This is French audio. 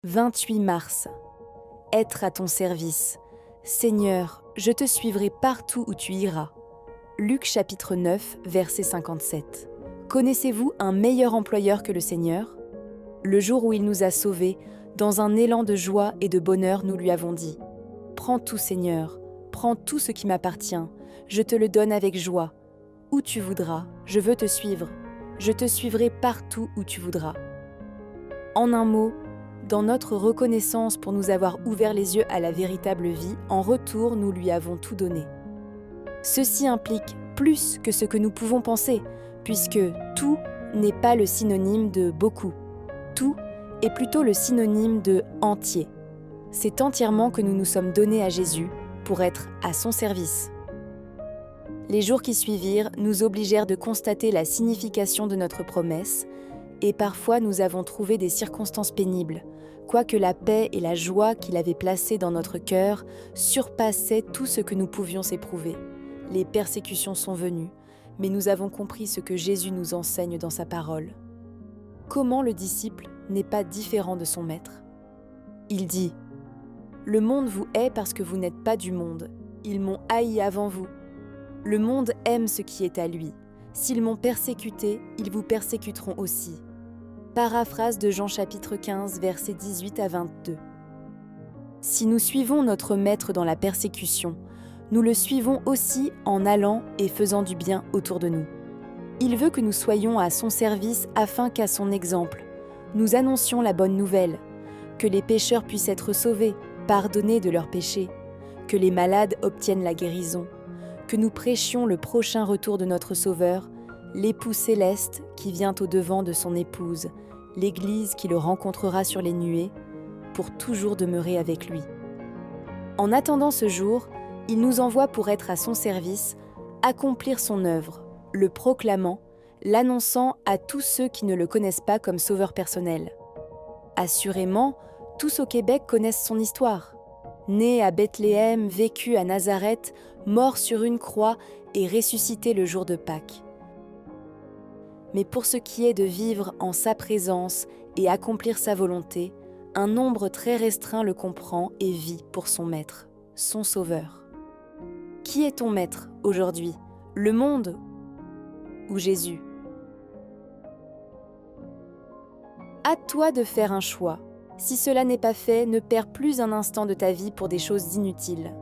28 mars. Être à ton service. Seigneur, je te suivrai partout où tu iras. Luc chapitre 9, verset 57. Connaissez-vous un meilleur employeur que le Seigneur ? Le jour où il nous a sauvés, dans un élan de joie et de bonheur, nous lui avons dit : « Prends tout, Seigneur, prends tout ce qui m'appartient, je te le donne avec joie. Où tu voudras, je veux te suivre. Je te suivrai partout où tu voudras. » En un mot, dans notre reconnaissance pour nous avoir ouvert les yeux à la véritable vie, en retour, nous lui avons tout donné. Ceci implique plus que ce que nous pouvons penser, puisque tout n'est pas le synonyme de beaucoup. Tout est plutôt le synonyme de entier. C'est entièrement que nous nous sommes donnés à Jésus pour être à son service. Les jours qui suivirent nous obligèrent de constater la signification de notre promesse, et parfois nous avons trouvé des circonstances pénibles, quoique la paix et la joie qu'il avait placées dans notre cœur surpassaient tout ce que nous pouvions éprouver. Les persécutions sont venues, mais nous avons compris ce que Jésus nous enseigne dans sa parole. Comment le disciple n'est pas différent de son maître ? Il dit : « Le monde vous hait parce que vous n'êtes pas du monde. Ils m'ont haï avant vous. Le monde aime ce qui est à lui. S'ils m'ont persécuté, ils vous persécuteront aussi. » Paraphrase de Jean chapitre 15, versets 18 à 22. Si nous suivons notre Maître dans la persécution, nous le suivons aussi en allant et faisant du bien autour de nous. Il veut que nous soyons à son service afin qu'à son exemple, nous annoncions la bonne nouvelle, que les pécheurs puissent être sauvés, pardonnés de leurs péchés, que les malades obtiennent la guérison, que nous prêchions le prochain retour de notre Sauveur, l'époux céleste qui vient au-devant de son épouse, l'Église qui le rencontrera sur les nuées, pour toujours demeurer avec lui. En attendant ce jour, il nous envoie pour être à son service, accomplir son œuvre, le proclamant, l'annonçant à tous ceux qui ne le connaissent pas comme sauveur personnel. Assurément, tous au Québec connaissent son histoire. Né à Bethléem, vécu à Nazareth, mort sur une croix et ressuscité le jour de Pâques. Mais pour ce qui est de vivre en sa présence et accomplir sa volonté, un nombre très restreint le comprend et vit pour son maître, son sauveur. Qui est ton maître aujourd'hui ? Le monde ou Jésus ? À toi de faire un choix. Si cela n'est pas fait, ne perds plus un instant de ta vie pour des choses inutiles.